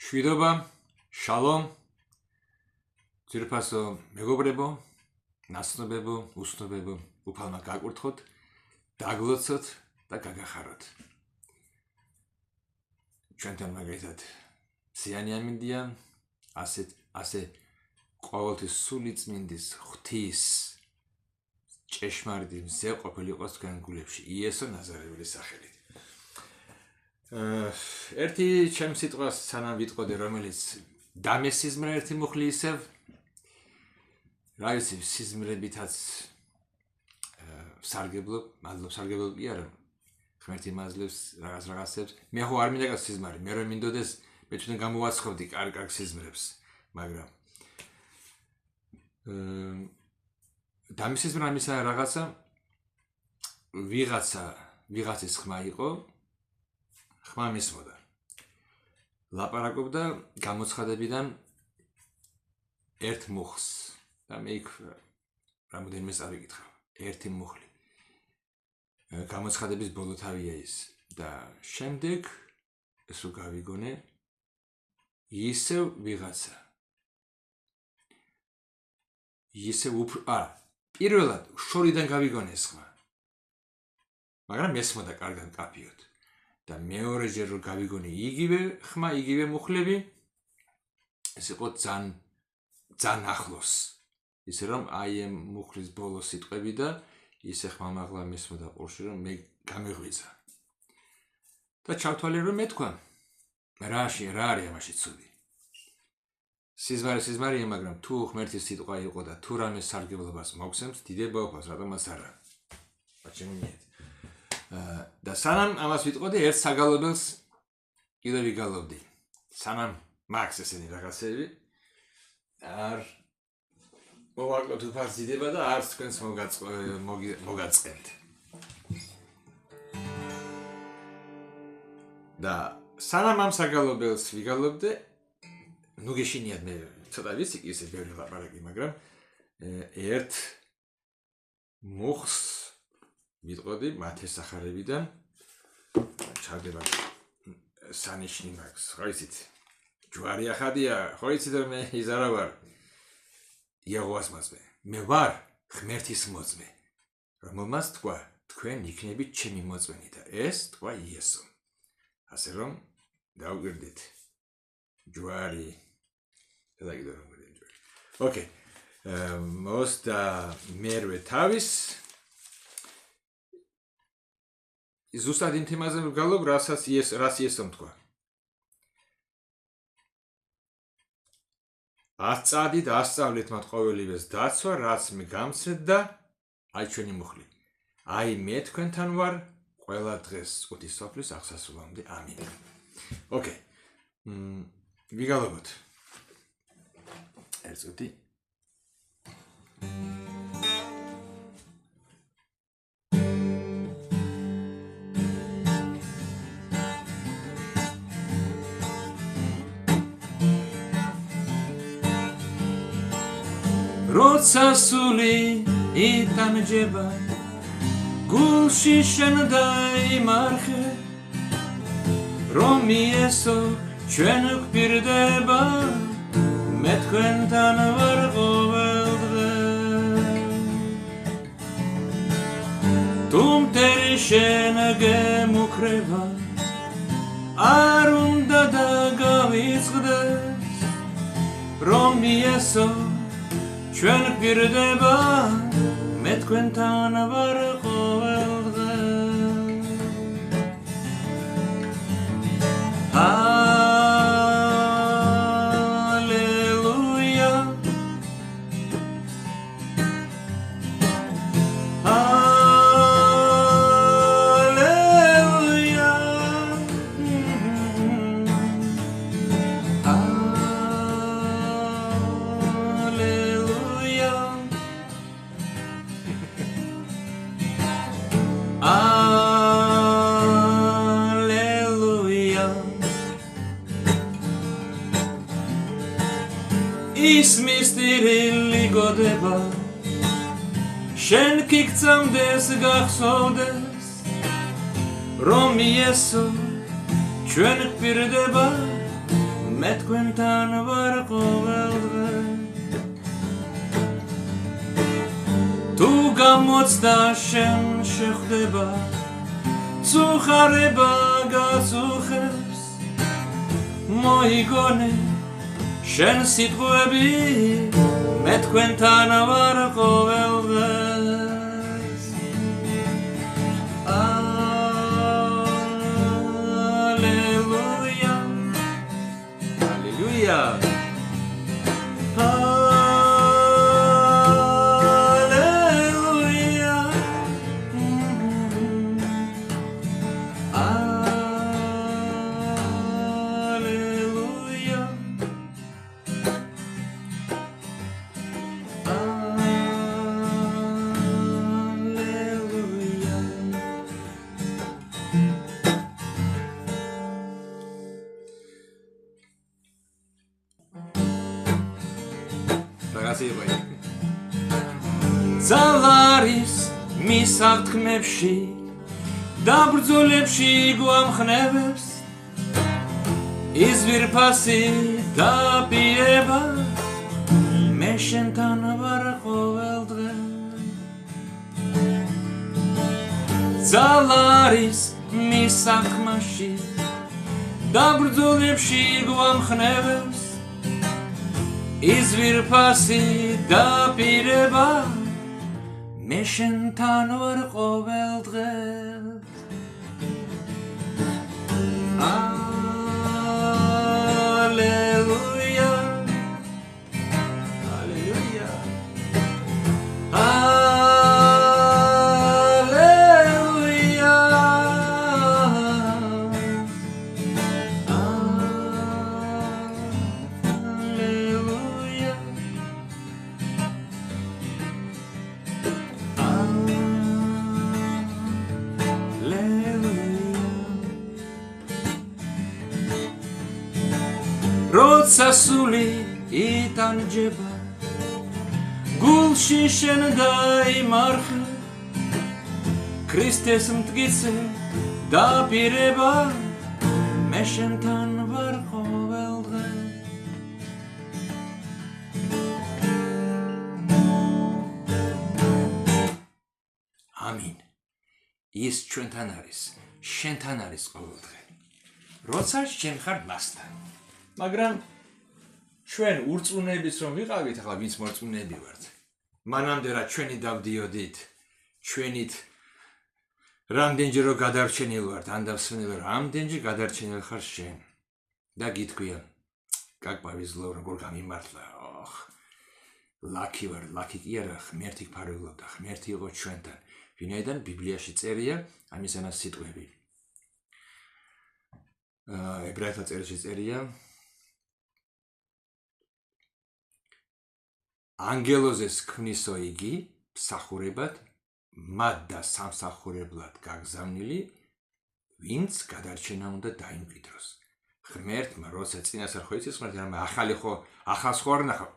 შვიდობა, შალომ, ძირფასო მეგობრებო, ნაცნობებო, უსნობებო, უფალმა გაკურთხოთ, დაგლოცოთ და გაგახაროთ. ჩვენთან მაგალითად სიანი ამინდია, ასე ყოველთვის სულიწმინდის ღვთის ჭეშმარიტი მზე ყოფილი იყოს თქვენ გულებში იესო ნაზარეველის სახელით. ერთი ჩემს სიტყვას სანამ ვიტყოდე, რომელიც დამესიზმრა ერთი მუხლი ისევ, რა ვიცი, სიზმრებითაც სარგებლობ, სარგებლობ კი არა, ღმერთი მაძლევს რაღაცებს, მე ხო არ მინდა სიზმარი, მე რომ მინდოდეს, მე თვითონ გამოვაცხობდი კარგ სიზმრებს, მაგრამ დამესიზმრა მისა რაღაცა ვიღაცის ხმა იყო, ხმა მისმოდა. ლაპარაკობდა გამოცხადებიდან ერთ მუხლს და მე იქ რამოდენიმე წავიკითხა. ერთი მუხლი. გამოცხადების ბოლო თავია ის და შემდეგ ეს რო გავიგონე ისევ ვიღაცა. პირველად შორიდან გავიგონე ეს ხმა. მაგრამ მესმოდა კარგად კაფიოდ. და მეორეჯერ რო გავიგონე იგივე ხმა, იგივე მუხლები, ეს იყო ძალიან ახლოს. ისე რომ აი ამ მუხლის ბოლო სიტყვები და ისე ხმამაღლა მესმოდა ყურში, რომ მე გამეღვიძა. და ჩავთვალე რომ მეთქვა, რა არის ამაში ცუდი. სიზმარია, მაგრამ თუ ღმერთის სიტყვა იყო და თუ რამე სარგებლობას მოგცემს, დიდება აქვს, რატომაც არა. აჩვენეთ. და სანამ ამას ვიტყოდი, ერთ საგალობელს კიდევ ვიგალობდი. სანამ მაქვს ესენი რაღაცები, არ მოვაკლოთ უფალს დიდება და არც თქვენს მოგაწყენთ. და სანამ ამ საგალობელს ვიგალობდე, ნუ გეშინიათ მე ცოტა ვიცი კი ისე ბევრი ლაპარაკი, მაგრამ ერთ მუხს ვიტყოდი მათეს სახარებიდან, ჩავდება სანიშნი მაქვს, ხო იცით, ჯვარი ახადია, ხო იცით რომ მე იზარა ვარ იაღვას მოწმე, მე ვარ ღმერთის მოწმე, რომელმაც თქვა, თქვენ იქნებით ჩემი მოწმენი და ეს თქვა იესო. ასე რომ დავგვირდით ჯვარი და კიდევ რომ გვირდით ჯვარი. ოკეი. მოსდა მერვე თავის ზუსტად იმ თემაზე ვგალობ, რას იესომ თქვა. ასწადით, ასწავლეთ მათ ყოველივეს დაცვა, რაც მე გამცეთ და აი ჩვენი მუხლი. აი მე თქვენთან ვარ ყველა დღეს ღვთისმსახურის აღსასრულამდე. ამინ. ოკეი. ვიგალობთ. ერთწუთი. როცა სული იტანჯება გულში შენ დაიმარხე რომ იესო ჩვენ გვპირდება მე თქვენთან ვარ ყოველდღე თუ მტერი შენ გემუქრება არ უნდა დაგავიწყდეს რომ იესო ჩვენ გვპირდება მე თქვენთან ვარ ყოველდღე ჰალელუია ჰალელუია ის მისტირილი გოდება შენ გიქცამდეს გახსოვდეს რომ იესო ჩვენ გვპირდება მე თქვენთან ვარ ყოველდღე თუ გამოცდა შენ შეხვდება წუხარება გაწუხებს მოიგონე შენ სიტყვები მე თქვენთან ვარ ყოველდღე ზალარის მისაღთქმებში და ბრძოლებში გვამხნევებს ის ვირფასი დაპირება მე შენთან ვარ ყოველდღე ზალარის მისაღთქმაში და ბრძოლებში გვამხნევებს ის ვირფასი დაპირება მე შენთან ვარ ყოველდღე ალელუია ალელუია ალელუია როცა სული იტანჯება გულში შენ დაიმარხე ქრისტეს მტკიცე დაპირება მე შენთან ვარ ყოველდღე ამინ ის ჩვენთან არის შენთან არის ყოველდღე როცა შენ ხარ მასთან მაგრამ ჩვენ ურწმუნების რომ ვიყავით, ახლა ვინც მორწმუნეები ვართ. მანამდე რა ჩვენი დავდიოდით, ჩვენით რამდენჯერ რომ გადარჩენილ ვართ, ან დავსვენებ რამდენჯერ გადარჩენილ ხარ შენ. და გითქვია, как повезло, როგორ გამიმართლა. ლაკი ვარ, ლაკი კი არა, ღმერთი გფარველობდა, ღმერთი იყო ჩვენთან. ვინაიდან ბიბლიაში წერია ამისანაც სიტყვები. ებრაელთა წერილში წერია ანგელოზეს ქმნისო იგი მსახურებად მათ და სამსახურებლად გაგზავნილი ვინც გადარჩენა უნდა დაიმკვიდროს ღმერთმა როცა წინასწარ ხო იცის ღმერთი რამე ახალი ხო ახალს ხო არ ნახა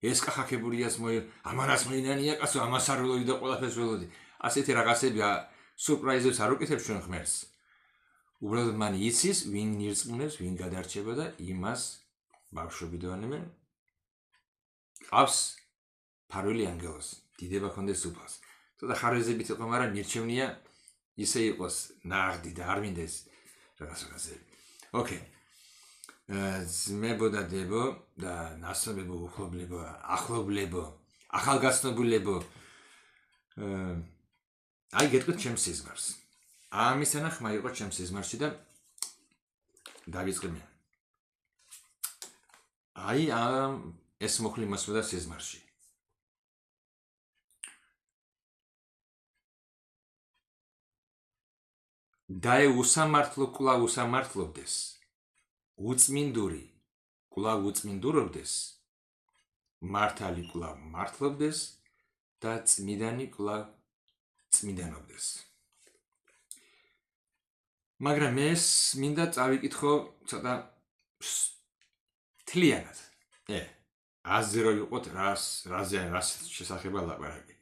ეს კახაკებურიას ამანას მოინანია კაცო ამას არ ველოდი და ყველაფერს ველოდი ასეთი რაღაცები სურპრაიზებს არ უკეთებს ჩვენ ღმერთს უბრალოდ მან იცის ვინ ირწმუნებს ვინ გადარჩება და იმას ბავშვობიდანვე ყავს ფარველი ანგელოზ დიდება ქონდეს უფალს ცოტა ხარვეზებით იყო მაგრამ მირჩევნია ისე იყოს ნაღდი და არ მინდეს რაღაცები ოკეი ძმებო და დებო და ნაცნობებო უხობლებო ახლობლებო ახალგაზრდებო აი გეტყვით ჩემს სიზმარს ამისანა ხმა იყო ჩემს სიზმარში და დავიწყე მე აი ეს მოხლი მოსმოდა სიზმარში დაე უსამართლო კვლავ უსამართლობდეს უწმინდური კვლავ უწმინდურობდეს მართალი კვლავ მართლობდეს და წმიდანი კვლავ წმიდანობდეს მაგრამ ეს მინდა წავიკითხო ცოტა თლიანად აზზე რო ვიყოთ რას შესახება ლაპარაკი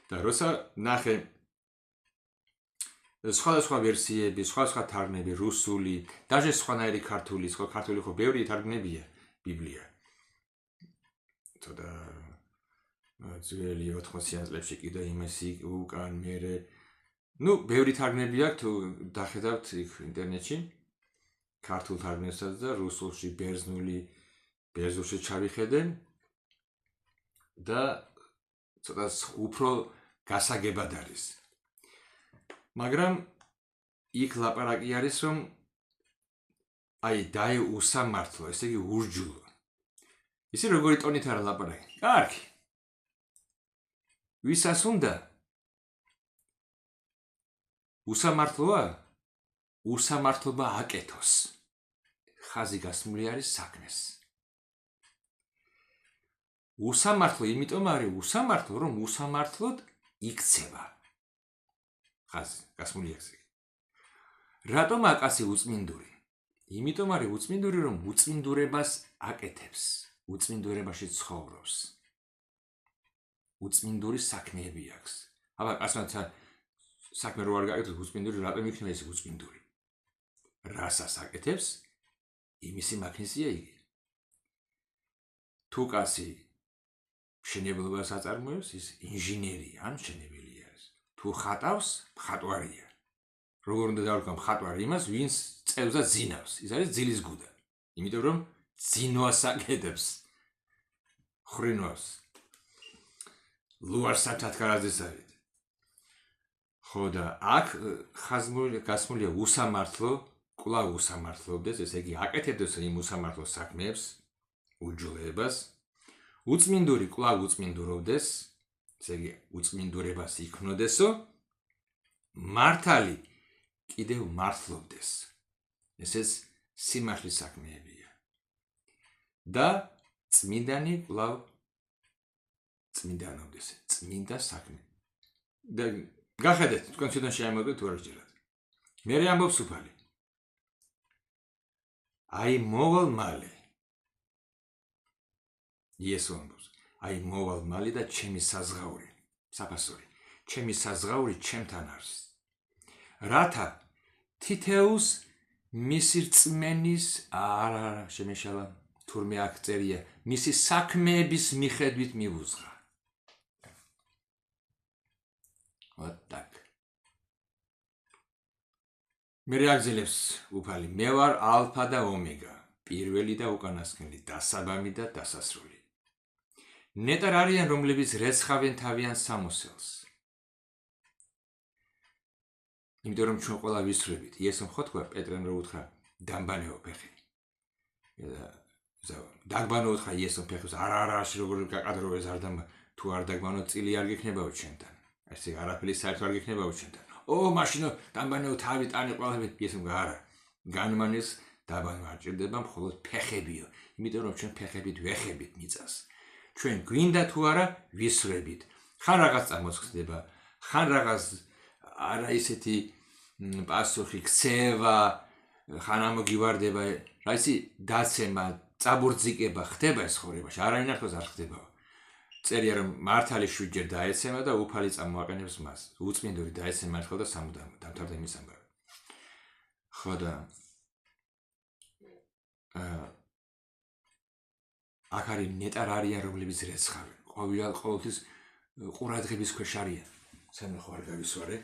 და როცა ნახე სხვადასხვა ვერსიები, სხვადასხვა თარგმნები, რუსული, დაჟე სხვანაირი ქართული, სხვა ქართული ხო ბევრი თარგმნებია ბიბლია. ცოტა ძველი 80-იან წლებში კიდე იმისი უკან მერე ბევრი თარგმნები აქვს თუ დახედავთ იქ ინტერნეტში ქართულ თარგმნებსაც და რუსულში ბერძნულში ჩავიხედე და ცოტა უფრო გასაგებად არის. მაგრამ იქ ლაპარაკი არის რომ დაე უსამართლო, ესე იგი ურჯულო. ისე როგორი ტონით არა ლაპარაკი? კარგი. ვისაც უნდა? უსამართლოა? უსამართლობა აკეთოს. ხაზი გასმული არის საქმეს. უსამართლო იმიტომ არის უსამართლო, რომ უსამართლოდ იქცევა. ხაზი გასმული აქვს. რატომ აკაცი უწმინდური? იმიტომ არის უწმინდური, რომ უწმინდურებას აკეთებს, უწმინდურებაში ცხოვრობს. უწმინდური საქმეები აქვს. აბა კაცმა საქმე რო არ გააკეთოს უწმინდური, რატომ იქნება ეს უწმინდური? რასაც აკეთებს, იმისი მაქნისია იგი. თუ კაცი მშენებლობას აწარმოებს, ის ინჟინერია ან მშენებელია. თუ ხატავს, მხატვარია. როგორ უნდა დავარქვა მხატვარი იმას, ვინც წევს და ძინავს. ის არის ძილის გუდა. იმიტომ რომ ძინვას აკეთებს. ხრინვას. ლუარსად თათქარაძესავით. ხო და აქ გასმულია უსამართლო, კვლავ უსამართლობდეს, ესე იგი აკეთებდეს იმ უსამართლო საქმეებს, უჯულებას. უწმინდური კვლავ უწმინდურობდეს, ესე იგი უწმინდურებას იქნოდესო, მართალი კიდევ მართლობდეს. ესეც სიმართლის საქმეებია. და წმინდანი კვლავ წმინდანობდეს, წმინდა საქმე. და გახედეთ, თქვენ თვითონ შეამოწმეთ თუ არ გჯერათ. მე ამბობს უფალი. მოვალ მალე. იესო ამბობს. მოვალ მალე და ჩემი საზღაური, საფასური, ჩემი საზღაური ჩემთან არის. რათა თითეუს მისი რწმენის არა შემეშალა, თურმე აქ წერია, მისი საქმეების მიხედვით მივუძღა. ვატაკ. მე აგზელებს უფალი, მე ვარ ალფა და ომეგა, პირველი და უკანასკნელი, დასაბამი და დასასრული. ნეტარ არიან რომლებიც რეცხავენ თავიანთ სამოსელს. იმიტომ რომ ჩვენ ყველა ვისწრებით. იესომ ხო თქვა პეტრემ რო უთხრა დამბანეო ფეხი. დაგბანო უთხრა იესომ ფეხებს არა როგორ გაკადრო ეს არ დამბა თუ არ დაგბანო წილი არ გიქნებაო ჩვენთან. ესე არაფერი საერთოდ არ გიქნებაო ჩვენთან. მაშინ დამბანეო თავი ტანი ყველაფერი იესომ არა. განმანეს დაბანვა არ ჭირდება მხოლოდ ფეხებიო. იმიტომ რომ ჩვენ ფეხებით ვეხებით მიწას. ჩვენ გვინდა თუ არა ვისწრებით. ხან რაღაც წამოსხდება, ხან რაღაც არა ისეთი პასუხი ქცევა, ხან ამოგივარდება, რა იცი, დაცემა, წაბურძიკება ხდება ეს ცხოვრებაში, არავინ ახლოს არ ხდებაო. წერია რომ მართალი 7 ჯერ დაეცემა და უფალი წამოაყენებს მას. უწმინდური დაეცემა ერთხელ და სამუდამოდ დამთავრდა იმის ამბავი. ხო და აქ არის ნეტარ არიან რომლებიც რეცხავენ. ყოველთვის ყურადღების ქვეშ არიან. სამე ხო არ გავისვარე.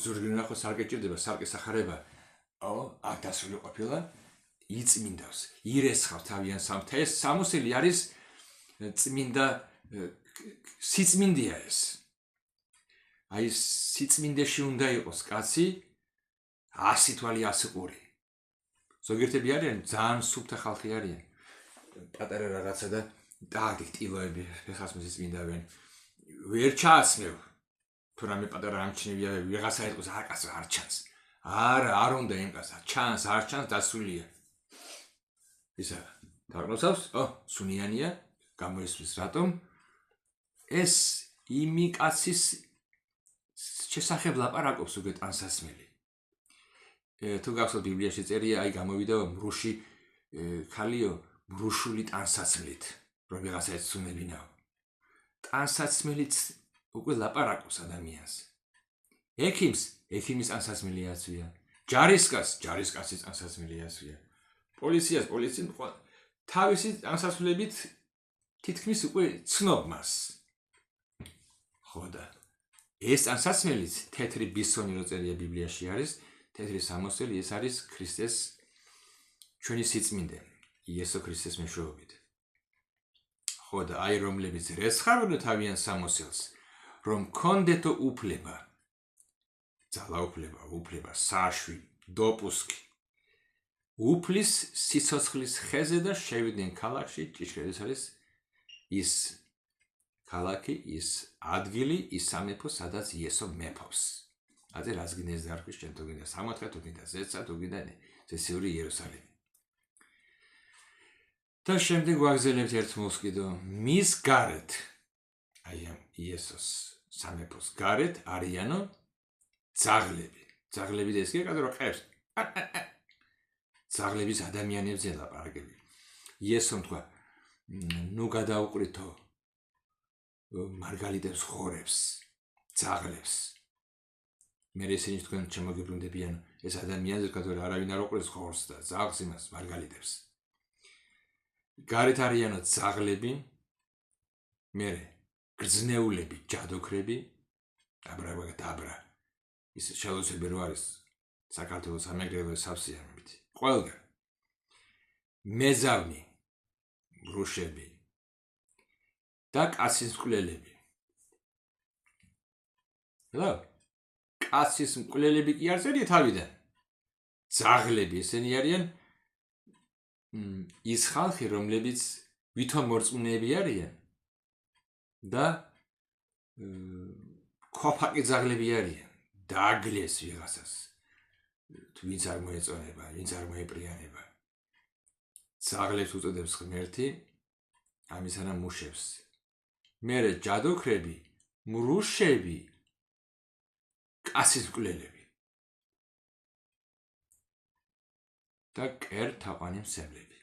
ზურგი ნახო სარკე ჭირდება, სარკე სახარება. აქ დასული ყოფილა იწმინდავს, ირესხავს თავიანთ სამთა. ეს სამოსელი არის წმინდა სიწმინდეა ეს. აი სიწმინდეში უნდა იყოს კაცი 100 თვალი 100 ყური. ზოგიერთები არიან ძალიან სუფთა ხალხი არიან. პატარა რაღაცა და ტილოები ფეხას მისწმინდავენ. ვერ ჩააცმევ. თუ რამე პატარა ამჩნევია, ვიღაცა ეტყვის აკაც არ ჩანს. არა, არ უნდა იმკაცა, ჩანს, არ ჩანს, დასულია. ისა დაგნოსავს? სუნიანია, გამოისვის რატომ? ეს იმი კაცის შესახებ ლაპარაკობს უკვე ტანსაცმელი. თუ გახსოვთ ბიბლიაში წერია, გამოვიდა მრუში ქალიო, მრუშული ტანსაცმლით, რომ ვიღაცა ეცუნებინაო. ტანსაცმელიც უკვე ლაპარაკობს ადამიანს. ექიმის ანსაცმელი აცვია. ჯარისკაცის ანსაცმელი აცვია. პოლიციას თავისი ანსაცმლებით თითქმის უკვე ცნობ მას. ხო და ეს ანსაცმელიც თეთრი ბისონი რო წერია ბიბლიაში არის, თეთრი სამოსელი ეს არის ქრისტეს ჩვენი სიწმინდე, იესო ქრისტეს მეშვეობით. ხო და აი რომლებიც რესხავენ თავიანთ სამოსელს, რომ კონდეთო უფლება, უფლება, საშვი, დოპუსკი, უფლის სიცოცხლის ხეზე და შევიდნენ ქალაქში, ჭიშკრად არის ის ქალაქი, ის ადგილი, ის სამეფო, სადაც იესო მეფობს. აზე რას გინდეს დარქვის, შენ თუ გინდა სამოთხე, თუ გინდა ზეცა, თუ გინდა წესიური იერუსალიმი. და შემდეგ ვაგზელებთ ერთ მოსს კიდო, მის გარეთ, აი ამ იესოს სამეფოს გარეთ არიანო ძაღლები. ძაღლები და ეს კი კადრო ყევს. ძაღლების ადამიანებზე ლაპარაკები. იესომ თქვა, ნუ გადაუყრითო მარგალიტებს ხორებს, ძაღლებს. მე ისინი თქვენ შემოგიბრუნდებიან ეს ადამიანზე კადრო არავინ არ უყრის ხორს და ძაღლს იმას მარგალიტებს. გარეთ არიანო ძაღლები, მერე გრძნეულები, ჯადოქრები, დაბრა. ის შელოცები რო არის საქართველოს სამეგრელოს სავსეამებით. ყველგან. მეზავნი, რუშები და კაცის მკვლელები. რა? კაცის მკვლელები კი არ წერია თავიდან. ძაღლები ესენი არიან ის ხალხი, რომლებიც ვითომ მორწმუნეები არიან და ქოფაკი ძაღლები არიან. დააგლეს ვიღაცას. ვინც არ მოეწონება, ვინც არ მოეპრიანება. ძაღლებს უწოდებს ღმერთი, ამისანა მუშებს. მერე ჯადოქრები, მრუშები, კაცის მკვლელები და კერთაყვანიმსემლები.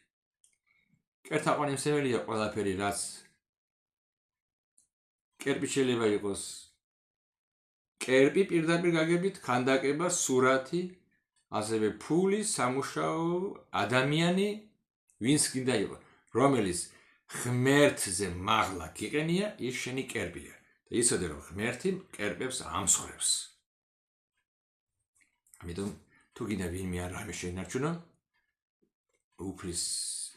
კერთაყვანიმსემელია ყველაფერი, რაც კერპი შეიძლება იყოს. კერპი პირდაპირ გაგებით, ქანდაკება, სურათი, ასევე ფული, სამუშაო, ადამიანი, ვინც გინდა იყოს, რომელიც ღმერთზე მაღლა გიყენია, ის შენი კერპია. და იცოდე რომ ღმერთი კერპებს ამსხვრევს. ამიტომ თუ გინდა ვინმე არ რამე შეინარჩუნო, უფლის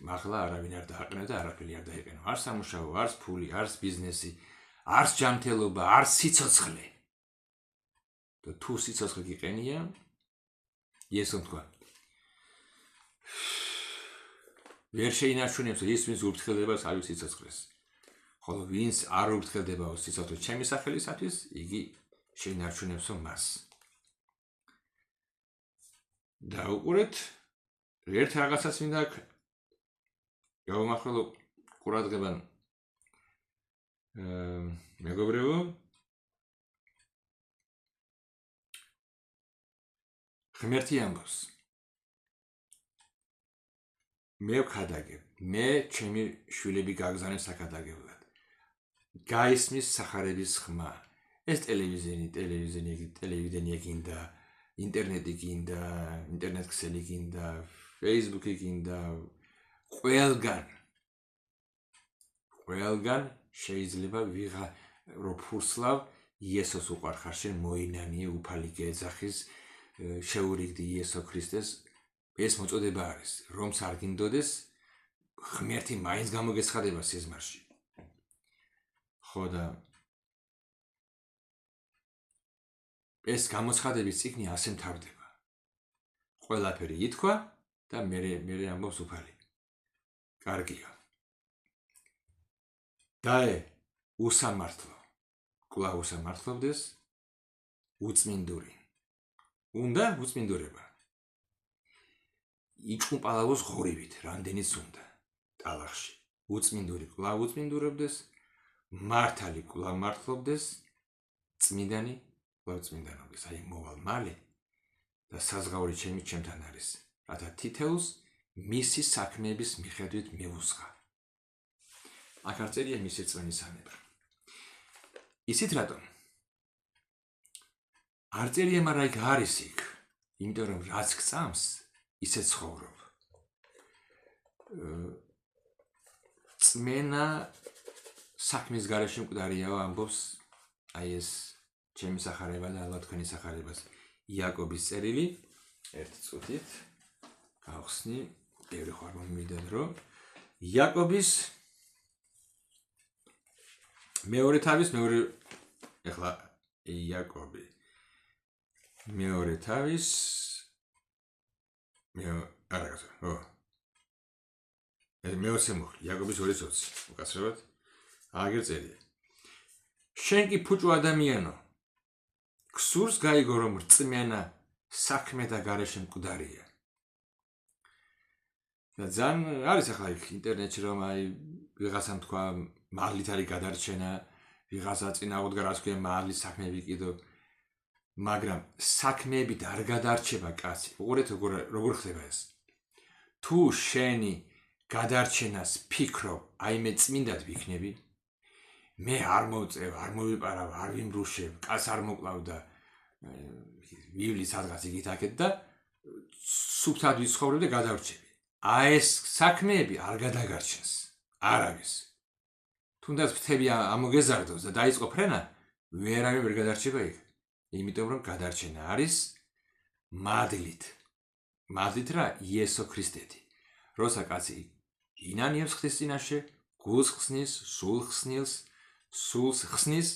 მაღლა არავინ არ დააყენო და არაფერი არ დაიყენო. არ სამუშაო, არც ფული, არც ბიზნესი, არც ჯანმრთელობა, არც სიცოცხლე. და თუ სიცოცხლე გიყენია, იესომ თქვა, ვერ შეინარჩუნებს ის, ვინც ურფრთხილდება თავის სიცოცხლეს. ხოლო ვინც არ ურფრთხილდება სიცოცხლეს ჩემი სახელისათვის, იგი შეინარჩუნებსო მას. და უყურეთ, ერთ რაღაცას მინდა გავამახვილო ყურადღებან მეგობრებო, ღმერთი ამბობს, მე ვქადაგებ, მე ჩემი შვილები გაგზავნე საქადაგებლად. გაისმის სახარების ხმა. ეს ტელევიზია გინდა, ინტერნეტი გინდა, ინტერნეტ ქსელი გინდა, ფეისბუქი გინდა, ყველგან შეიძლება რო ფურსლავ იესოს უყარხარ შენ მოინანიე უფალი გეძახის შეურიგდი იესო ქრისტეს. ეს მოწოდება არის, რომც არ გინდოდეს, ღმერთი მაინც გამოგეცხადება სიზმარში. ხო და ეს გამოცხადების წიგნი ასე მთავრდება. ყველაფერი ითქვა და მერე ამბობს უფალი. კარგია. დაე უსამართლო, კვლავ უსამართლობდეს, უწმინდური. უნდა უწმინდურება. იჭყუპალავოს ღორივით, რამდენიც უნდა, ტალახში. უწმინდური კვლავ უწმინდურობდეს, მართალი კვლავ მართლობდეს, წმინდანი კვლავ წმინდანობდეს. აი მოვალ მალე და საზღაური ჩემთან არის, რათა თითეულს მისი საქმეების მიხედვით მივუსხა. აქ არ წერია მისი წვენის ანება. ისიც რატომ? არ წერია, მაგრამ იქ არის იქ. იმიტომ რომ რაც გწამს, ისე ცხოვრობ. წმენა საქმის გარეშე მკვდარია ამბობს აი ეს ჩემი სახარება და ალბათ თქვენი სახარებას იაკობის წერილი ერთ წუთით გავხსნი ბევრი ხარ მომიდად რომ იაკობის მეორე თავის მეორე ეხლა იაკობი მეორე თავის მეოცე მოხი იაკობის 2:20 უკაცრავად აგერ წერია შენ კი ფუჭო ადამიანო ქსურს გაიგო რომ რწმენა საქმე და გარეშე მკვდარია და ძალიან არის ახლა იქ ინტერნეტში რომ აი ვიღაცამ თქვა მაღლით არის გადარჩენა ვიღაცა წინააღმდეგ რას ქვია მაღლის საქმეები კიდო მაგრამ საქმეებით არ გადარჩება კაცი უყურეთ როგორ ხდება ეს თუ შენი გადარჩენას ფიქრობ აი მე წმინდად ვიქნები მე არ მოვწევ არ მოვიპარავ არ ვიმბრუშებ კაც არ მოკლავ და ვივლი სადღაც იგით აქეთ და სუფთად ვიცხოვრებ და გადავრჩები აი ეს საქმეები არ გადაგარჩენს არავის თუნდაც ფრთები ამოგეზარდოს და დაიწყო ფრენა ვერავინ ვერ გადარჩება იქ იმიტომ რომ გადარჩენა არის მადლით რა იესო ქრისტეთი როცა კაცი ინანიებს ღვთის წინაშე გულს ხსნის სულს ხსნის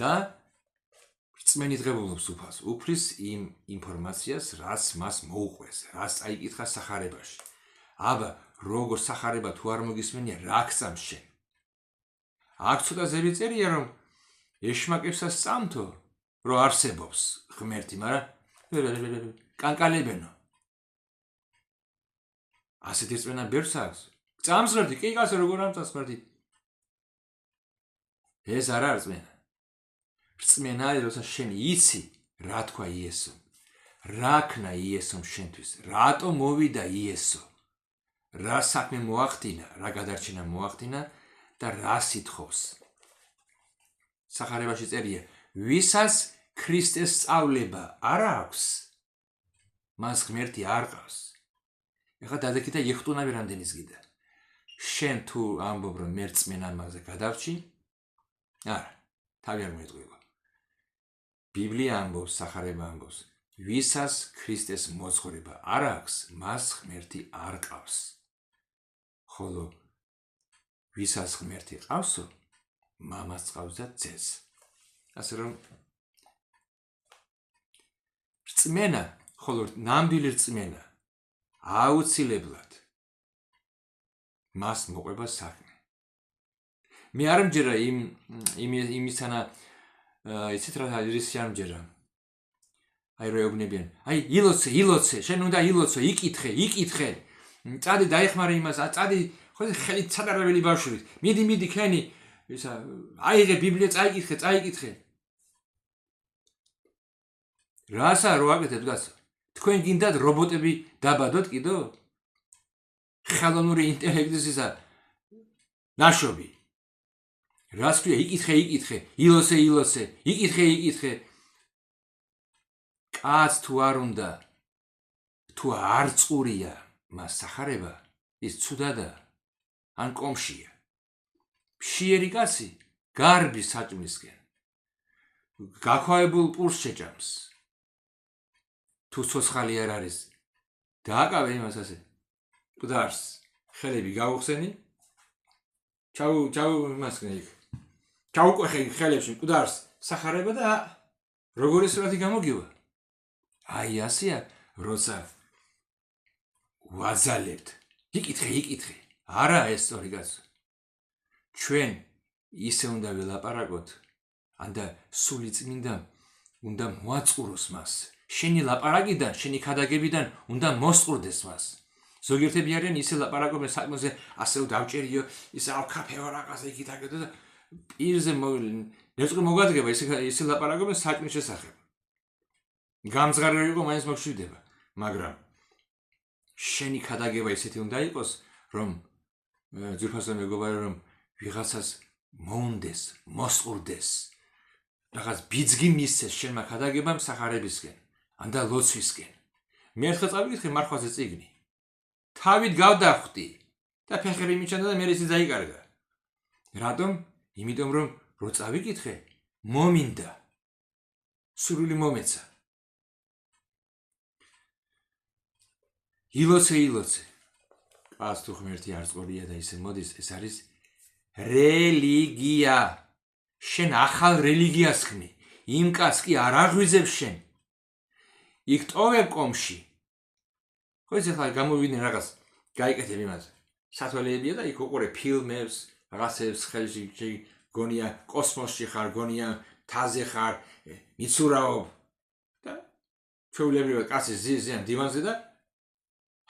და რწმენით ღებულობს უფალს უფლის იმ ინფორმაციას რაც მას მოუყვეს რაც წაიკითხა სახარებაში აბა როგორ სახარება თუ არ მოგისმენია რა გწამს შენ აქ ცოტა ზევი წერია რომ ეშმაკებსაც წამთო რომ არსებობს ღმერთი მაგრამ კანკალებენო ასეთი რწმენა ბევრს აქვს წამს ღმერთი კი კაცო როგორ ამწამს ღმერთი ეს არ არის რწმენა რწმენა არის როცა შენ იცი რა თქვა იესო რა ქნა იესომ შენთვის რატო მოვიდა იესო რა საქმე მოახდინა რა გადარჩენა მოახდინა და რა სიტყობს სახარებაში წერია ვისაც ქრისტეს სწავლება არ აქვს მას ღმერთი არ ყავს ეხლა დადექი და იხტუნავი რამდენის გიდა შენ თუ ამბობ რომ მე რწმენა მაგაზე გადავრჩი არა თავი არ მოეწყვილო ბიბლია ამბობს სახარება ამბობს ვისაც ქრისტეს მოძღვრება არ აქვს მას ღმერთი არ ყავს ხოლო ვისაც ღმერთი ყავსო მამას ყავს და ძეს ასე რომ რწმენა ხოლო ნამდვილი რწმენა აუცილებლად მას მოყვება საქმე მე არ მჯერა იმისანა იცით რა არის არ მჯერა აი რო ეუბნებიან აი ილოცე შენ უნდა ილოცო იკითხე წადი დაეხმარე იმას წადი ხო ხელით ცადარაველი ბავშვით მიდი ქენი ისა აიღე ბიბლია წაიკითხე რასა რო აკეთებ გასა თქვენ გინდათ რობოტები დაბადოთ კიდო ხელოვნური ინტელექტის ისა ნაშობი რას ქვია იკითხე ილოცე იკითხე კაც თუ არ უნდა თუ არ წყურია მას სახარება ის ცუდადა ან კომშია მშიერი კაცი გარბის საჭმისკენ გაქვავებულ პურს შეჭამს თუ ცოცხალი არ არის დააკავე იმას ასე მკვდარს ხელები გაუხსენი ჩაუ იმასკენ იქ ჩაუყვეხე ხელებში მკვდარს სახარება და როგორი სურათი გამოგივა აი ასეა როცა ვაზალებთ იკითხე არა ეს სწორი კაცო ჩვენ ისე უნდა ველაპარაკოთ ანდა სული წმინდა უნდა მოაწყუროს მას შენი ლაპარაკიდან შენი ქადაგებიდან უნდა მოსწყურდეს მას ზოგიერთები არიან ისე ლაპარაკობენ საკმოზე ასე დავჭერიო ისე ავკაფეო რაღაცა იქით აკეთო და პირზე ნერწყვი მოგადგება ისე ლაპარაკობენ საჭმის შესახებ გამძღარი იყო მაინც მოგშვიდება მაგრამ შენი ქადაგება ისეთი უნდა იყოს რომ ძირფასო მეგობარი რომ ვიღაცას მოუნდეს მოსყურდეს რაღაც ბიძგი მისცეს შენმა ქადაგებამ სახარებისკენ, ანდა ლოცვისკენ. მე ერთხელ წავიკითხე მარხვაზე წიგნი. თავით გავდახვდი და ფეხები მიჩანდა და მე ისე დაიკარგა. რატომ? იმიტომ რომ რო წავიკითხე, მომინდა. სურვილი მომეცა. ილოცე. კაც თუ ღმერთი არ წყორია და ისე მოდის, ეს არის რელიგია. შენ ახალ რელიგიას ხმი. იმ კაც კი არ აღვიძებს შენ. იქ ტოვებ კომში. ხო ეს ახლა გამოვიდნენ რაღაც გაიკეთებ იმაზე. სათვალეებია და იქ უყურე ფილმებს, რაღაცებს ხელში გონია კოსმოსში ხარ, გონია მთაზე ხარ, მიცურავ და ჩვეულებრივად კაცი ზიან დივანზე და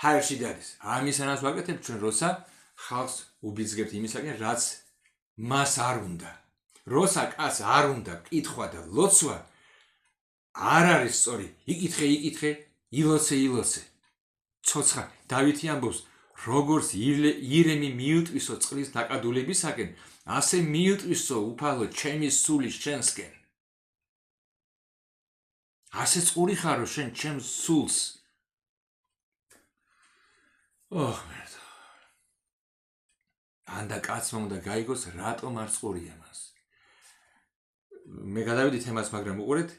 ჰაერში დადის. ამისანაც ვაკეთებ ჩვენ როცა ხალხს უბიძგებთ იმისაკენ, რაც მას არ უნდა. როცა კაც არ უნდა კითხვა და ლოცვა არ არის სწორი. იკითხე, ილოცე. ცოცხა დავითი ამბობს, როგორც ირემი მიუტვისო წყლის დაკადულებისაკენ, ასე მიუტვისო უფალო ჩემი სული შენსკენ. ასე წყური ხარო შენ ჩემს სულს. მერდა. ანდა კაცმა უნდა გაიგოს, რატომ არ წყურია მას. მე გადავედი თემას, მაგრამ უყურეთ,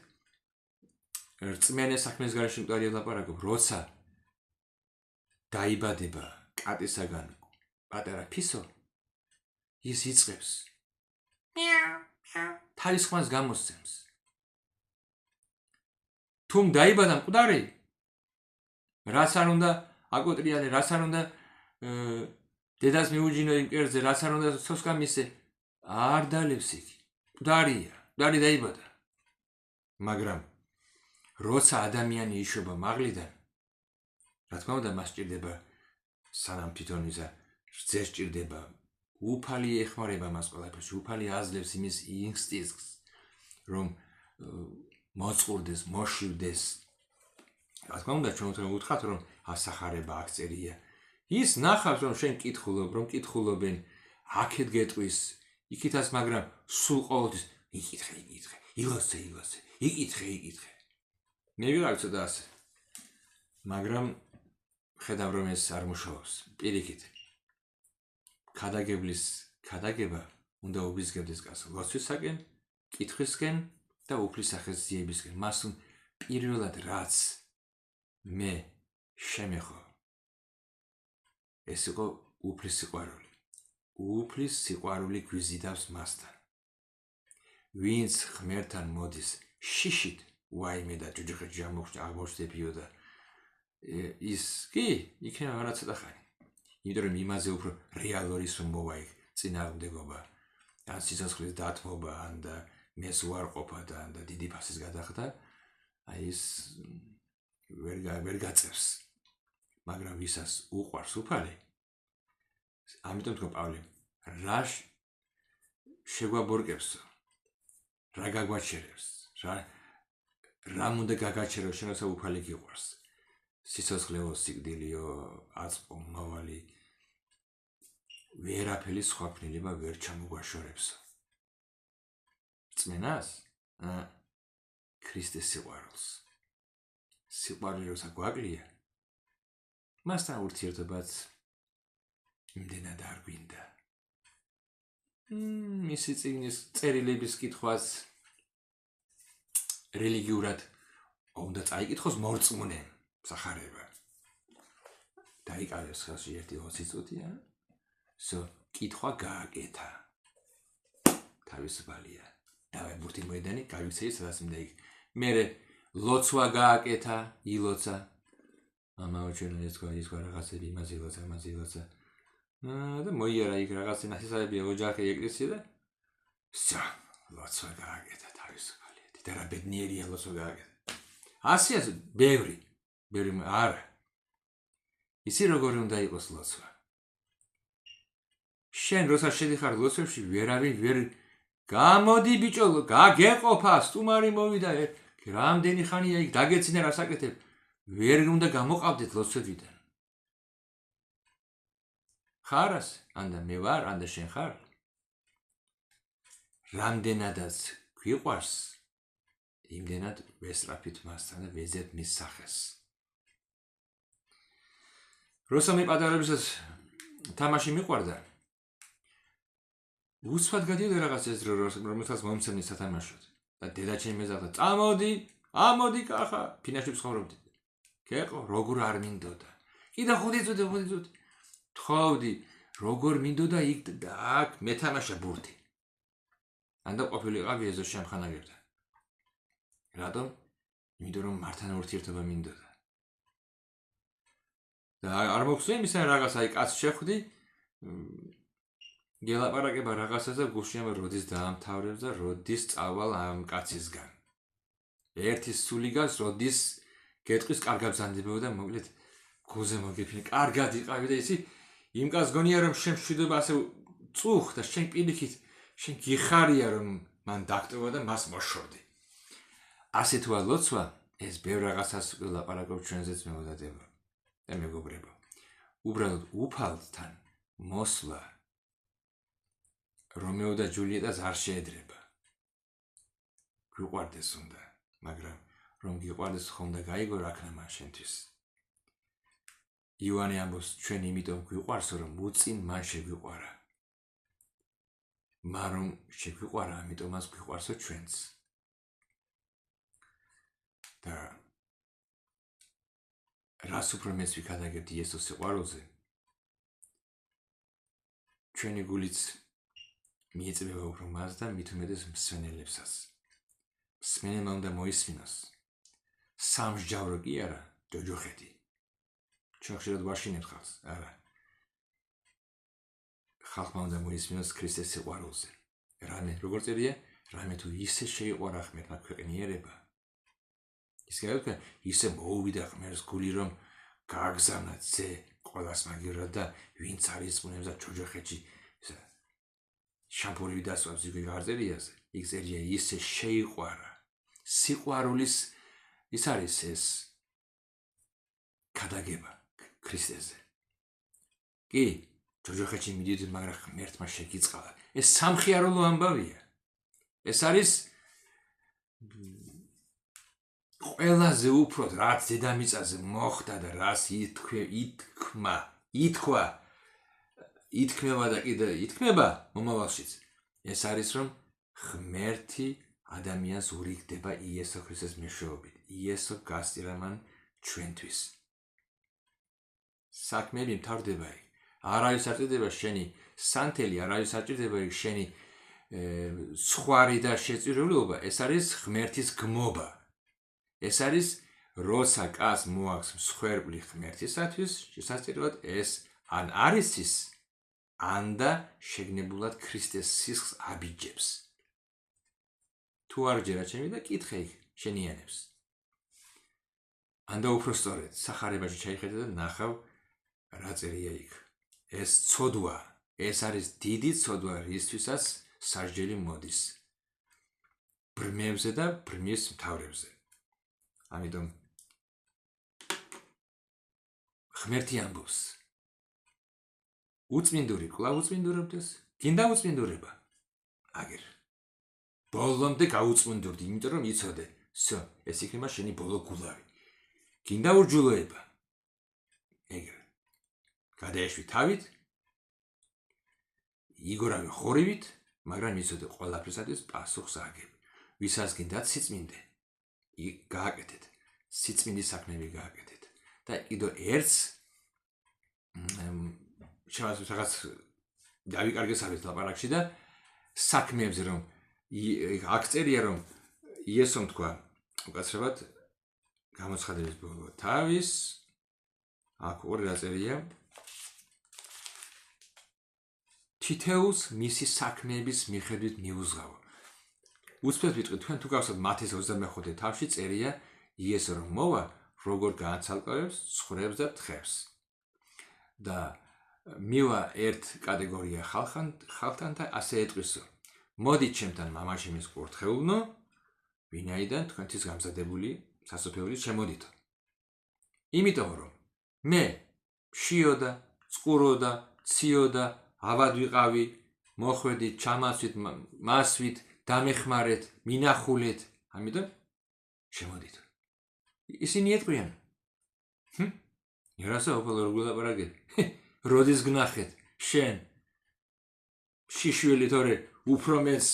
რწმენე საქმის გარეშე მკვდარი ელაპარაკობ, როცა დაიბადება კატისაგან პატარა ფისო, ის იწყებს თავის ხმას გამოსცემს. თუმ დაიბადა მკვდარი, რაც არ უნდა აკოტრიალე, რაც არ უნდა დედას მიუჯინო იმ კერძზე, რაც არ უნდა სოსკა მისე, არ დალევს იქ. მკვდარია, მკვდარი დაიბადა. მაგრამ როცა ადამიანი იშვება მაღლიდან, რა თქმა უნდა მას სჭირდება სანამ თვითონ ისა რძეს სჭირდება, უფალი ეხმარება მას ყველაფერში, უფალი აძლევს იმის ინსტინქტს, რომ მოწყურდეს, მოშივდეს. რა თქმა უნდა ჩვენ უთხრათ, რომ ასახარება აქ წერია. ის ნახავს, რომ შენ კითხულობ, რომ კითხულობენ, აქეთ გეტყვის, იქითაც, მაგრამ სულ ყოველთვის იკითხე, ილოცე, იკითხე. მე ვიყავ ცოტა ასე. მაგრამ ხედავ რომ ეს არ მუშაობს. პირიქით. ქადაგება უნდა უბიძგებდეს კაცს ლოცვისაკენ, კითხვისკენ და უფლის სახეს ძიებისკენ. მას პირველად რაც მე შემეხო. ეს იყო უფლის სიყვარული. უფლის სიყვარული გვიზიდავს მასთან. ვინც ღმერთთან მოდის შიშით, ვაიმე და ჯუჯუხეთში აღმოჩნდებიო და ის კი იქნება არა ცოტა ხანი. იმიტომ რომ იმაზე უფრო რეალურის რომ მოვა იქ წინააღმდეგობა, ან სიცოცხლის დათმობა, ან და მეს უარყოფა და ან და დიდი ფასის გადახდა, აი ის ვერ გაწევს. მაგრამ ვისაც უყვარს უფალი, ამიტომ თქვა პავლემ, რა შეგვაბორკებსო, რა გაგვაჩერებს, რა უნდა გაგაჩეროს შენ როცა უფალი გიყვარს. სიცოცხლეო, სიკვდილიო, აწყო, მავალი, ვერაფერი სხვა ქმნილება ვერ ჩამოგვაშორებსო. რწმენას? ქრისტეს სიყვარულს. სიყვარული როცა გვაკლია, მასთან ურთიერთობაც იმდენად არ გვინდა. მისი წიგნის წერილების კითხვას რელიგიურად უნდა წაიკითხოს მორწმუნემ სახარება. დაიკავეს ხელში ერთი 20 წუთია. კითხვა გააკეთა. თავისუფალია. დავებურთი მოედანი, გავიქცეი სადაც მინდა იქ. მერე ლოცვა გააკეთა, ილოცა. ამაო ჩვენ ეს თქვა რაღაცები, იმაზე ილოცა. და მოიარა იქ რაღაცა ნასესხები, ოჯახი, ეკლესია და ლოცვა გააკეთა თავისუფალია. და რა ბედნიერია ლოცვა გააკეთა. ასე ბევრი არა. ისი როგორი უნდა იყოს ლოცვა. შენ როცა შედიხარ ლოცვებში, ვერავინ ვერ გამოდი ბიჭო, გაგეყოფა, სტუმარი მოვიდა, რამდენი ხანია იქ დაგეცინა რას აკეთებ, ვერ უნდა გამოყავდეთ ლოცვებიდან. ხარას, ანდა მე ვარ, ანდა შენ ხარ. რამდენადაც გვიყვარს იმდენად ვესწრაფით მასთან და ვეძებთ მის სახელს. როცა მე პატარებისას თამაში მიყვარდა, უცბად გადიოდა რაღაც ეს დრო, რომელსაც მომცემდი სათამაშოდ. და დედაჩემი მეზაღდა, წამოდი, ამოდი კახა, ფინაში ვცხოვრობდი. გეყო, როგორ არ მინდოდა. კიდე 5 წუთი. თხოვდი, როგორ მინდოდა იქ და აქ მეთამაშა ბურთი. ანდა ყოფილიყავი ეზო შემხანაგებდა. რატომ? იმიტომ რომ მართან ურთიერთობა მინდოდა. და არ მოგხსენ იმისა რაღაც აი კაცს შეხვდი, გელაპარაკება რაღაცას და გულში ამ როდის დაამთავრებს და როდის წავალ ამ კაცისგან. ერთი სული გას როდის გეტყვის კარგად ბრძანდებოდა და მოკლედ გულზე მოგიფინე. კარგად იყავი და ისი იმ კაცს გონია რომ შენ მშვიდობა ასე წუხ და შენ პირიქით შენ გიხარია რომ მან დაკტოვა და მას მოშორდი. ასე თუ არ ლოცვა ეს ბევრ რაღაცას ვლაპარაკობ ჩვენზეც მეგობრებო და მეგობრებო. უბრალოდ უფალთან მოსვლა რომეო და ჯულიეტას არ შეედრება. გვიყვარდეს უნდა, მაგრამ რომ გიყვარდეს ხომ და გაიგო რა ქნა შენთვის. იოანე ამბობს ჩვენ იმიტომ გვიყვარსო რომ უწინ მან შეგვიყვარა. მაგრამ შეგვიყვარა ამიტომაც გვიყვარსო ჩვენც. და რას უფრო მეც ვიქადაგებთ იესოს სიყვარულზე, ჩვენი გულიც მიეწება უფრო მას და მით უმეტეს მსმენელებსაც. მსმენელმა უნდა მოისმინოს. სამსჯავრო კი არა, ჯოჯოხეთი. ჩვენ ხშირად ვაშინებთ ხალხს, არა. ხალხმა უნდა მოისმინოს ქრისტეს სიყვარულზე. რამე, როგორ წერია? რამე თუ ისე შეიყვარა ღმერთმა ქვეყნიერება. ის გაიგე, ისე მოუვიდა ღმერთს გული რომ გააგზავნა ძე ყოველას მაგივრად და ვინც არის წუნებს და ჯოჯოხეთში შამფურები დასვავს იქ გարձერიაზე. იქ წერია ისე შეიყვარა. სიყვარულის ის არის ეს ქადაგება ქრისტეზე. კი, ჯოჯოხეთში მიდიდით, მაგრამ ღმერთმა შეგიწყალა. ეს სამხიარულო ამბავია. ეს არის ყველაზე უფრო რაც დედამიწაზე მოხდა და რას ითქმება და კიდე ითქმება მომავალშიც. ეს არის რომ ღმერთი ადამიანს ურიგდება იესო ქრისტეს მეშვეობით. იესო გასწირა მან ჩვენთვის. საქმეები მთავრდება იქ. არ არის საჭიროება შენი სანთელი, არ არის საჭიროება იქ შენი სხვარი და შეწირულობა. ეს არის ღმერთის გმობა. ეს არის როცა კაცს მოაქვს მსხვერპლი ღმერთისათვის, შესაძლებლად ეს ან არის ის, ან და შეგნებულად ქრისტეს სისხლს აბიჯებს. თუ არ ჯერა ჩემი და კითხე იქ შენიანებს. ან და უფრო სწორედ სახარებაში ჩაიხედე და ნახავ რა წერია იქ. ეს ცოდვა, ეს არის დიდი ცოდვა, რისთვისაც სასჯელი მოდის. ბრმებზე და ბრმის მთავრებზე. ამიტომ ღმერთი ამბობს უწმინდური კვლავ უწმინდურობდეს, გინდა უწმინდურება? აგერ ბოლომდე გაუწმინდურდი, იმიტომ რომ იცოდე, всё, ეს იქნება შენი ბოლო გულავი. გინდა ურჯულოება? ეგრე გადაეშვი თავით, იგორავი ხორივით, მაგრამ იცოდე ყველაფრისათვის პასუხს აგებ. ვისაც გინდათ სიწმინდე, გააკეთეთ, სიწმინდის საქმეები გააკეთეთ. და კიდო ერთს შემაძლევს რაღაც დავიკარგესავით ლაპარაკში და საქმეებზე რომ აქ წერია რომ იესომ თქვა უკაცრავად გამოცხადების ბოლო თავის აქ ორი რა წერია თითეულს მისი საქმეების მიხედვით მიუზღავა. უცბად ვიტყვი, თქვენ თუ გავსად მათეს 25 თავში წერია იესო რომ მოვა, როგორ გააცალკევებს ცხვრებს და თხევს. და მივა ერთ კატეგორია ხალხთან და ასე ეტყვისო. მოდით ჩემთან მამაშემის კურთხეულნო, ვინაიდან თქვენთვის გამზადებული სასופეული შემოდითო. იმიტომ რომ მე შიოდა, წყუროდა, ციოდა, ავად ვიყავი, მოხვედით, ჩამასვით, მასვით, დამეხმარეთ, მინახულეთ, ამიტომ შემოდით. ისინი ეტყვიან. რასა ოპალო როგორ გელაპარაკე? როდის გნახეთ? შენ შიშველი თორე უფრო მეც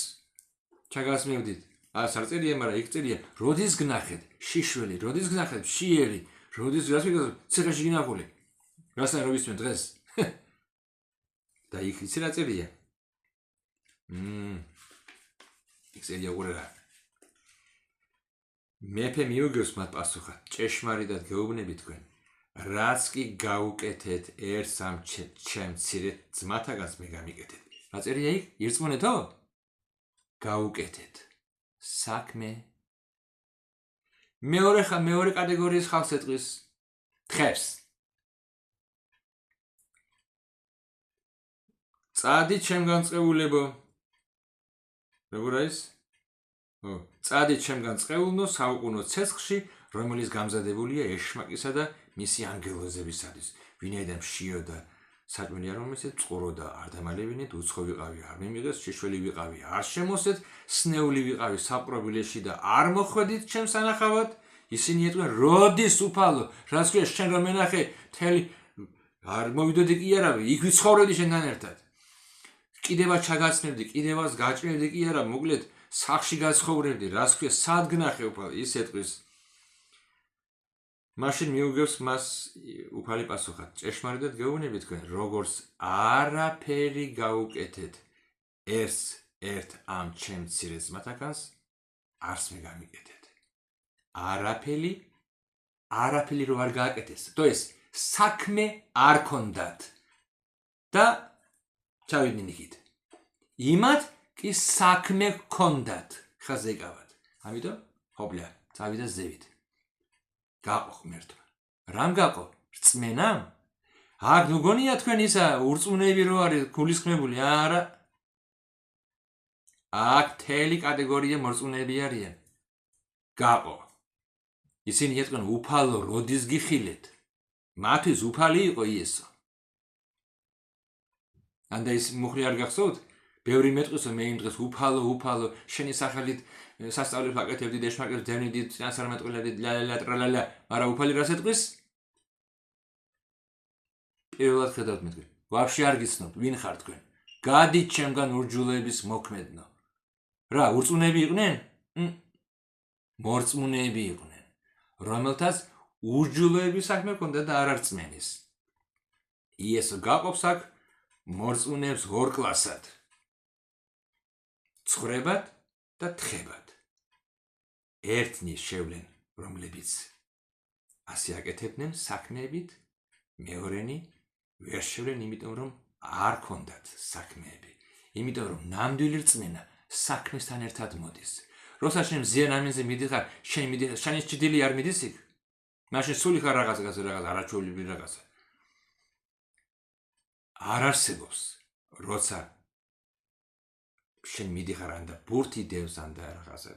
ჩაგასმევდით. არ წერია, მაგრამ იქ წერია, როდის გნახეთ? შიშველი, როდის გნახეთ? შიერი, როდის რას ვიგებ? ციხეში გინახული. რასთან რო ვისმენ დღეს? და იქ იცი რა წერია? იქ წერია უყურე. მეფე მიუგებს მათ პასუხად, ჭეშმარიტად გეუბნები თქვენ, რაც კი გაუკეთეთ ერთს ამ ჩემ მცირე ძმათაგანს მე გამიკეთეთ. რა წერია იქ? ირწმუნეთო? გაუკეთეთ. საქმე. მეორე კატეგორიის ხალხს ეტყვის თხებს. წადით ჩემგან წყევულებო. როგორ არის? წადით ჩემგან წყეულნო საუკუნო ცეცხლში, რომელიც გამზადებულია ეშმაკისა და მისი ანგელოზებისათვის. ვინაიდან მშიო და საჭმელი არ მომეცეთ, წყურო და არ დამალებინეთ, უცხო ვიყავი, არ მიმიღეს, შიშველი ვიყავი, არ შემოსეთ, სნეული ვიყავი საპყრობილეში და არ მოხვედით ჩემს სანახავად. ისინი ეტყვიან, როდის უფალო, რაც ქვია შენ რომ მენახე, მთელი არ მოვიდოდი კი არა, იქ ვიცხოვრობდი შენთან ერთად. კიდევა ჩაგაცნებდი, კიდევას გაჭრევდი კი არა, მოკლედ სახში გაცხოვრებდი, რაც ქვია, სად გნახე უფალო, ის ეტყვის. მაშინ მიუგებს მას უფალი პასუხად, ჭეშმარიტად გეუბნები თქვენ, როგორც არაფერი გაუკეთეთ ერთ ამ ჩემ მცირე ძმათაგანს, არც მე გამიკეთეთ. არაფერი რო არ გააკეთეს. То есть საქმე არ ქონდათ. და ჩავიდნენ იქით. იმათ კი საქმე ქონდათ. ხაზე ეკავათ. ამიტომ ჰობლა, წავიდა ზევით. გაყო ღმერთმა. რამ გაყო? რწმენამ? აქ ნუ გონია თქვენ ისა ურწმუნეები რო არის გულისხმებული, არა. აქ მთელი კატეგორია მორწმუნეები არიან. გაყო. ისინი ეტყვიან, უფალო, როდის გიხილეთ? მათთვის უფალი იყო იესო. ანდა ის მუხლი არ გახსოვთ? ბევრი მეტყვისო მე იმ დღეს უფალო, შენი სახელით სასწაულებს ვაკეთებდი, ეშმაკებს დევნიდი, წინასწარმეტყველებდი, ლა, მაგრამ უფალი რას ეტყვის? პირველად ხედავთ მე თქვენ. ვაფშე არ გიცნობ, ვინ ხარ თქვენ? გადით ჩემგან ურჯულების მოქმედნო. რა, ურწმუნეები იყვნენ? მორწმუნეები იყვნენ, რომელთაც ურჯულების საქმე ჰქონდა და არ არწმენის. იესო გაყოფს აქ მორწმუნეებს ორ კლასად. ცხრებად და თხებად. ერთნი შევლენ, რომლებიც ასე აკეთებდნენ საქმეებით, მეორენი ვერ შევლენ, იმიტომ რომ არ ქონდათ საქმეები. იმიტომ რომ ნამდვილი რწმენა საქმესთან ერთად მოდის. როცა შენ მზიან ამინზე მიდიხარ, შენ მიდიხარ, შენი ჭიდილი არ მიდის იქ? მაშინ სული ხარ რაღაც არაჩვეულებრივი რაღაცა. არ არსებობს, როცა შენ მიდიხარ ან და ბურთი დევს ან და რაღაცა.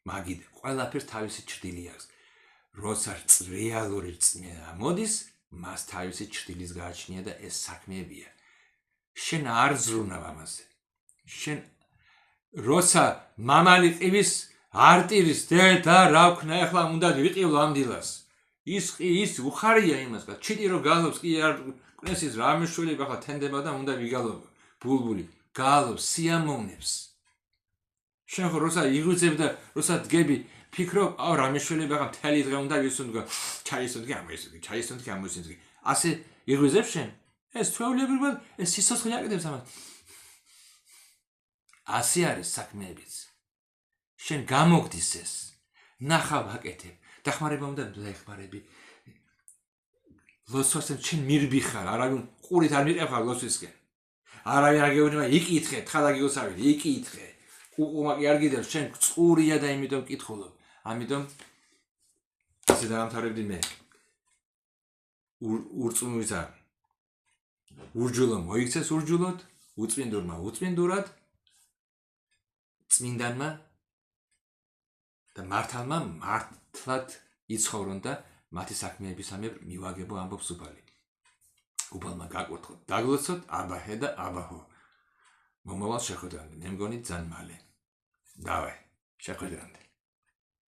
მაგიდა, ყველაფერს თავისი ჭრილი აქვს. როცა რეალური რწმენა მოდის, მას თავისი ჭრილის გააჩნია და ეს საქმეებია. შენ არ ზრუნავ ამაზე. შენ როცა მამალი ყივის არტირის დედა რა ვქნა, ახლა უნდა ვიყივლო ამ დილას. ის უხარია იმას, ჩიტი რო გალობს კი არ კნეს ის რამეშველი ახლა თენდება და უნდა ვიგალობ ბულბული. გალობს სიამოვნებს. შენ ხო როცა იღვიძებ და როცა დგები, ფიქრობ, აუ რამეშველი ახლა მთელი დღე უნდა ვისუნდგო, ჩაისუნდგე, ამოისუნდგე. ასე იღვიძებ შენ? ეს ჩვეულებრივად ეს სიცოცხლე აკეთებს ამას. ასე არის საქმეებიც. შენ გამოგდის ეს. ნახავ აკეთებ. დახმარება უნდა დაეხმარები. ლოცვასთან შენ მირბიხარ, არავინ ყურით არ მიყევ ხარ ლოცვისკენ. არავინ არ გეუბნება, იკითხე, თხალა გიგოსავი, იკითხე. უყუმა კი არ გიდევ, შენ წყურია და იმიტომ კითხულობ. ამიტომ ასე დაამთავრებდი მე. ურწმუნოა. ურჯულო მოიქცეს ურჯულოდ, უწმინდურმა უწმინდურად, წმინდანმა და მართალმა მართლად იცხოვრონ და მათი საქმეებისამებრ მივაგებო ამბობს უფალი. უფალმა გაკურთხოთ, დაგლოცოთ აბაჰე და აბაჰო. მომავალ შეხვედრამდე, მე მგონი ძალიან მალე. დავაი, შეხვედრამდე.